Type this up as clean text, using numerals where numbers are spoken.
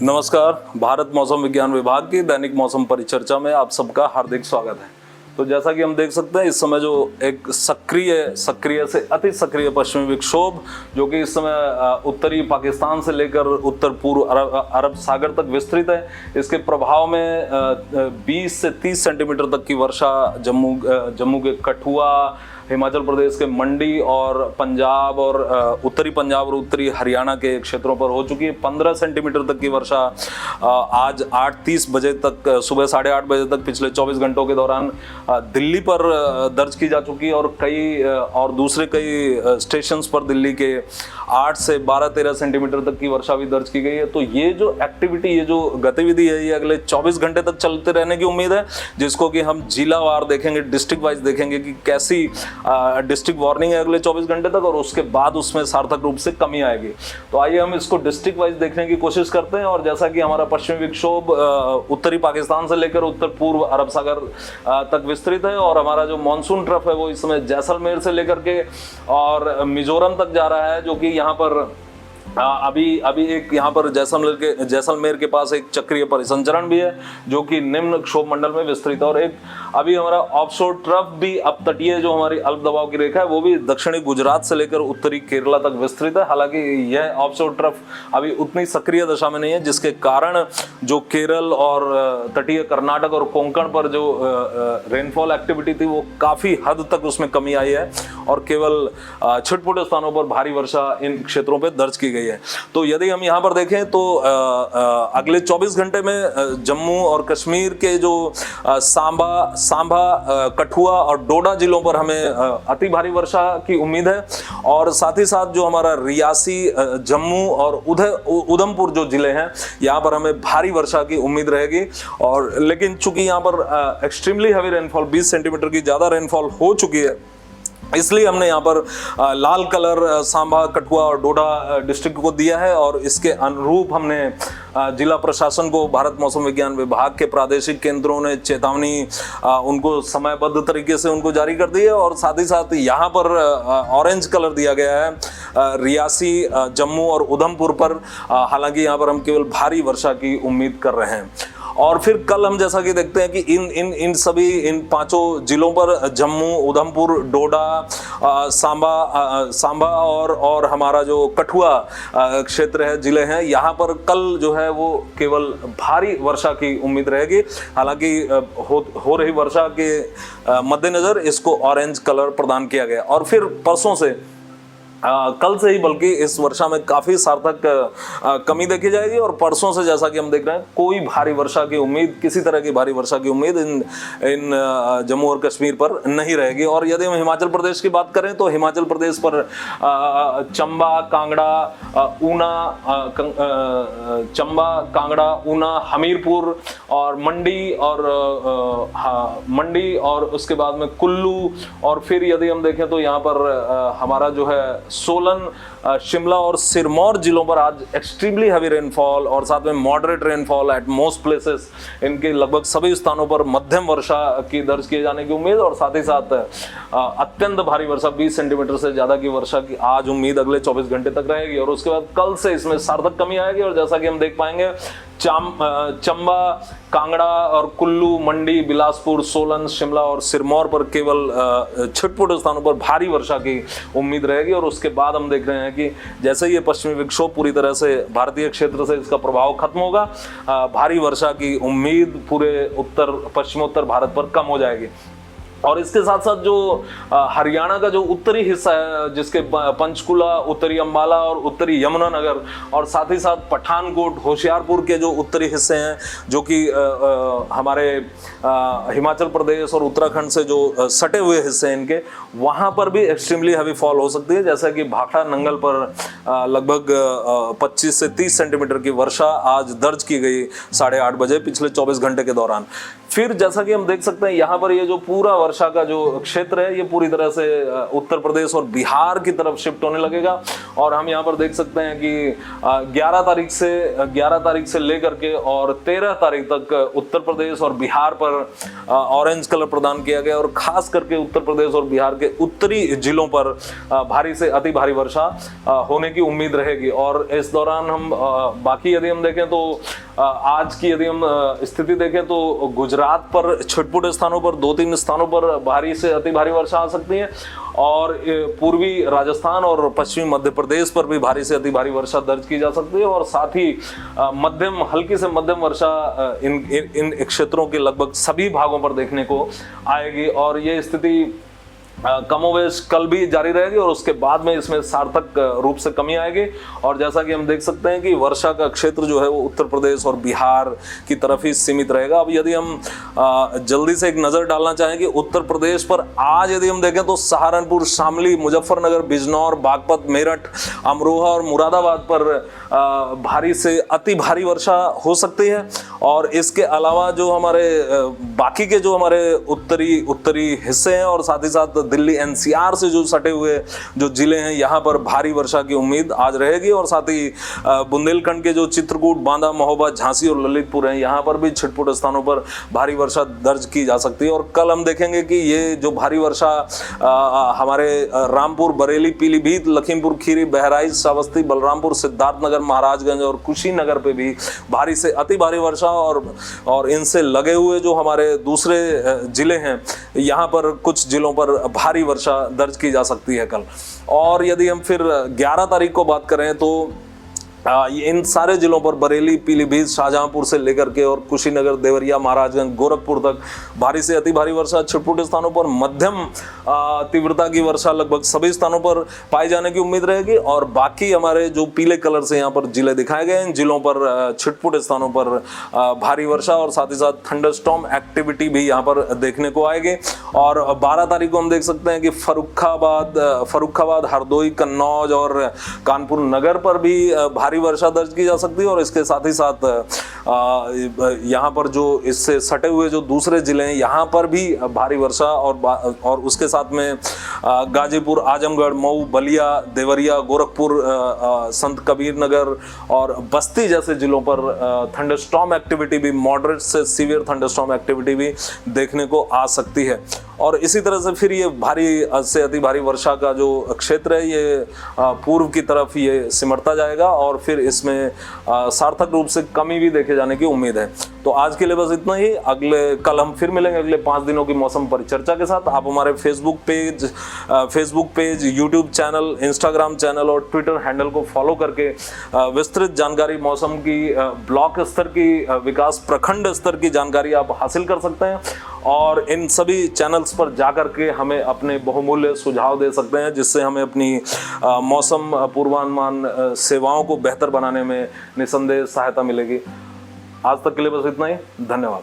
नमस्कार। भारत मौसम विज्ञान विभाग की दैनिक मौसम परिचर्चा में आप सबका हार्दिक स्वागत है। तो जैसा कि हम देख सकते हैं, इस समय जो एक सक्रिय से अति सक्रिय पश्चिमी विक्षोभ जो कि इस समय उत्तरी पाकिस्तान से लेकर उत्तर पूर्व अरब सागर तक विस्तृत है, इसके प्रभाव में 20 से 30 सेंटीमीटर तक की वर्षा जम्मू के कठुआ, हिमाचल प्रदेश के मंडी और पंजाब और उत्तरी पंजाब और उत्तरी हरियाणा के क्षेत्रों पर हो चुकी है। 15 सेंटीमीटर तक की वर्षा आज 8:30 बजे तक, सुबह 8:30 बजे तक पिछले 24 घंटों के दौरान दिल्ली पर दर्ज की जा चुकी है और दूसरे कई स्टेशंस पर दिल्ली के 8 से 12-13 सेंटीमीटर तक की वर्षा भी दर्ज की गई है। तो ये जो एक्टिविटी, ये जो गतिविधि है, ये अगले 24 घंटे तक चलते रहने की उम्मीद है, जिसको कि हम जिलावार देखेंगे, डिस्ट्रिक्ट वाइज देखेंगे कि कैसी डिस्ट्रिक्ट वार्निंग है अगले 24 घंटे तक, और उसके बाद उसमें सार्थक रूप से कमी आएगी। तो आइए हम इसको डिस्ट्रिक्ट वाइज देखने की कोशिश करते हैं। और जैसा कि हमारा पश्चिमी विक्षोभ उत्तरी पाकिस्तान से लेकर उत्तर पूर्व अरब सागर तक विस्तृत है, और हमारा जो मानसून ट्रफ है वो इस समय जैसलमेर से लेकर के और मिजोरम तक जा रहा है, जो कि यहाँ पर अभी एक यहाँ पर जैसलमेर के पास एक चक्रीय परिसंचरण भी है जो कि निम्न क्षोभ मंडल में विस्तृत है। और एक अभी हमारा ऑफशोर ट्रफ भी अपतटीय जो हमारी अल्प दबाव की रेखा है वो भी दक्षिणी गुजरात से लेकर उत्तरी केरला तक विस्तृत है। हालांकि यह ऑफशोर ट्रफ अभी उतनी सक्रिय दशा में नहीं है, जिसके कारण जो केरल और तटीय कर्नाटक और कोंकण पर जो रेनफॉल एक्टिविटी थी वो काफी हद तक उसमें कमी आई है, और केवल छिटपुट स्थानों पर भारी वर्षा इन क्षेत्रों पर दर्ज की गई है। तो यदि हम यहाँ पर देखें तो अगले 24 घंटे में जम्मू और कश्मीर के जो सांबा, कठुआ और डोडा जिलों पर हमें अति भारी वर्षा की उम्मीद है, और साथ ही साथ जो हमारा रियासी, जम्मू और उधमपुर जो जिले हैं, यहाँ पर हमें भारी वर्षा की उम्मीद रहेगी। और लेकिन चूंकि यहाँ पर एक्सट्रीमली हैवी रेनफॉल 20 सेंटीमीटर की ज्यादा रेनफॉल हो चुकी है, इसलिए हमने यहाँ पर लाल कलर सांबा, कठुआ और डोडा डिस्ट्रिक्ट को दिया है, और इसके अनुरूप हमने जिला प्रशासन को, भारत मौसम विज्ञान विभाग के प्रादेशिक केंद्रों ने चेतावनी उनको समयबद्ध तरीके से उनको जारी कर दी है। और साथ ही साथ यहाँ पर ऑरेंज कलर दिया गया है रियासी, जम्मू और उधमपुर पर। हालांकि यहाँ पर हम केवल भारी वर्षा की उम्मीद कर रहे हैं। और फिर कल हम जैसा कि देखते हैं कि इन पांचों जिलों पर, जम्मू, उधमपुर, डोडा, सांबा और हमारा जो कठुआ क्षेत्र है, जिले हैं, यहाँ पर कल जो है वो केवल भारी वर्षा की उम्मीद रहेगी। हालांकि हो रही वर्षा के मद्देनजर इसको ऑरेंज कलर प्रदान किया गया। और फिर परसों से, कल से ही बल्कि इस वर्षा में काफी सार्थक कमी देखी जाएगी, और परसों से जैसा कि हम देख रहे हैं कोई भारी वर्षा की उम्मीद, किसी तरह की भारी वर्षा की उम्मीद इन जम्मू और कश्मीर पर नहीं रहेगी। और यदि हम हिमाचल प्रदेश की बात करें तो हिमाचल प्रदेश पर चंबा, कांगड़ा, ऊना, हमीरपुर और मंडी और उसके बाद में कुल्लू, और फिर यदि हम देखें तो यहाँ पर हमारा जो है सोलन, शिमला और सिरमौर जिलों पर आज एक्सट्रीमली हैवी रेनफॉल और साथ में moderate rainfall at most places, इनके लगभग सभी स्थानों पर मध्यम वर्षा की दर्ज किए जाने की उम्मीद, और साथ ही साथ अत्यंत भारी वर्षा 20 सेंटीमीटर से ज्यादा की वर्षा की आज उम्मीद अगले 24 घंटे तक रहेगी। और उसके बाद कल से इसमें सार्थक कमी आएगी, और जैसा कि हम देख पाएंगे चंबा, कांगड़ा और कुल्लू, मंडी, बिलासपुर, सोलन, शिमला और सिरमौर पर केवल छिटपुट स्थानों पर भारी वर्षा की उम्मीद रहेगी। और उसके बाद हम देख रहे हैं कि जैसे ये पश्चिमी विक्षोभ पूरी तरह से भारतीय क्षेत्र से इसका प्रभाव खत्म होगा, भारी वर्षा की उम्मीद पूरे पश्चिमोत्तर भारत पर कम हो जाएगी। और इसके साथ साथ जो हरियाणा का जो उत्तरी हिस्सा है, जिसके पंचकुला, उत्तरी अंबाला और उत्तरी यमुनानगर, और साथ ही साथ पठानकोट, होशियारपुर के जो उत्तरी हिस्से हैं, जो कि हमारे हिमाचल प्रदेश और उत्तराखंड से जो सटे हुए हिस्से हैं इनके, वहाँ पर भी एक्सट्रीमली हैवी फॉल हो सकती है। जैसा कि भाखड़ा नंगल पर लगभग 25 से 30 सेंटीमीटर की वर्षा आज दर्ज की गई 8:30 बजे पिछले 24 घंटे के दौरान। फिर जैसा कि हम देख सकते हैं यहाँ पर ये जो पूरा वर्षा का जो क्षेत्र है ये पूरी तरह से उत्तर प्रदेश और बिहार की तरफ शिफ्ट होने लगेगा। और हम यहाँ पर देख सकते हैं कि 11 तारीख से लेकर के और 13 तारीख तक उत्तर प्रदेश और बिहार पर ऑरेंज कलर प्रदान किया गया, और खास करके उत्तर प्रदेश और बिहार के उत्तरी जिलों पर भारी से अति भारी वर्षा होने की उम्मीद रहेगी। और इस दौरान हम बाकी यदि हम देखें तो आज की यदि हम स्थिति देखें तो गुजरात पर छिटपुट स्थानों पर 2-3 स्थानों पर भारी से अति भारी वर्षा आ सकती है, और पूर्वी राजस्थान और पश्चिमी मध्य प्रदेश पर भी भारी से अति भारी वर्षा दर्ज की जा सकती है। और साथ ही हल्की से मध्यम वर्षा इन क्षेत्रों के लगभग सभी भागों पर देखने को आएगी। और ये स्थिति कमोवेश कल भी जारी रहेगी, और उसके बाद में इसमें सार्थक रूप से कमी आएगी। और जैसा कि हम देख सकते हैं कि वर्षा का क्षेत्र जो है वो उत्तर प्रदेश और बिहार की तरफ ही सीमित रहेगा। अब यदि हम जल्दी से एक नज़र डालना चाहें कि उत्तर प्रदेश पर आज यदि हम देखें तो सहारनपुर, शामली, मुजफ्फरनगर, बिजनौर, बागपत, मेरठ, अमरोहा और मुरादाबाद पर भारी से अति भारी वर्षा हो सकती है। और इसके अलावा जो हमारे बाकी के जो हमारे उत्तरी हिस्से हैं और साथ ही साथ दिल्ली एनसीआर से जो सटे हुए जो जिले हैं यहाँ पर भारी वर्षा की उम्मीद आज रहेगी। और साथ ही बुंदेलखंड के जो चित्रकूट, बांदा, महोबा, झांसी और ललितपुर हैं यहाँ पर भी छिटपुट स्थानों पर भारी वर्षा दर्ज की जा सकती है। और कल हम देखेंगे कि ये जो भारी वर्षा हमारे रामपुर, बरेली, पीलीभीत, लखीमपुर खीरी, बहराइच, श्रावस्ती, बलरामपुर, सिद्धार्थनगर, महाराजगंज और कुशीनगर पे भी भारी से अति भारी वर्षा और इनसे लगे हुए जो हमारे दूसरे जिले हैं यहाँ पर कुछ जिलों पर भारी वर्षा दर्ज की जा सकती है कल। और यदि हम फिर 11 तारीख को बात करें तो इन सारे जिलों पर बरेली, पीलीभीत, शाहजहांपुर से लेकर के और कुशीनगर, देवरिया, महाराजगंज, गोरखपुर तक भारी से अति भारी वर्षा, छिटपुट स्थानों पर मध्यम तीव्रता की वर्षा लगभग सभी स्थानों पर पाई जाने की उम्मीद रहेगी। और बाकी हमारे जो पीले कलर से यहाँ पर जिले दिखाए गए हैं, इन जिलों पर छिटपुट स्थानों पर भारी वर्षा और साथ ही साथ थंडरस्टॉर्म एक्टिविटी भी यहाँ पर देखने को आएगी। और 12 तारीख को हम देख सकते हैं कि फर्रुखाबाद, हरदोई, कन्नौज और कानपुर नगर पर भी भारी वर्षा दर्ज की जा सकती है। और इसके साथ ही साथ यहाँ पर जो इससे सटे हुए जो दूसरे जिले हैं यहाँ पर भी भारी वर्षा और उसके साथ में गाजीपुर, आजमगढ़, मऊ, बलिया, देवरिया, गोरखपुर, संत कबीर नगर और बस्ती जैसे जिलों पर थंडरस्टॉर्म एक्टिविटी भी, मॉडरेट से सीवियर थंडरस्टॉर्म एक्टिविटी भी देखने को आ सकती है। और इसी तरह से फिर ये भारी से अति भारी वर्षा का जो क्षेत्र है ये पूर्व की तरफ ये सिमटता जाएगा और फिर इसमें सार्थक रूप से कमी भी देखे जाने की उम्मीद है। तो आज के लिए बस इतना ही। कल हम फिर मिलेंगे अगले 5 दिनों की मौसम परिचर्चा के साथ। आप हमारे Facebook page, YouTube channel, Instagram channel और ट्विटर हैंडल को फॉलो करके विस्तृत जानकारी मौसम की, ब्लॉक स्तर की, विकास प्रखंड स्तर की जानकारी आप हासिल कर सकते हैं। और इन सभी चैनल्स पर जाकर के हमें अपने बहुमूल्य सुझाव दे सकते हैं, जिससे हमें अपनी मौसम पूर्वानुमान सेवाओं को बेहतर बनाने में निसंदेह सहायता मिलेगी। आज तक के लिए बस इतना ही। धन्यवाद।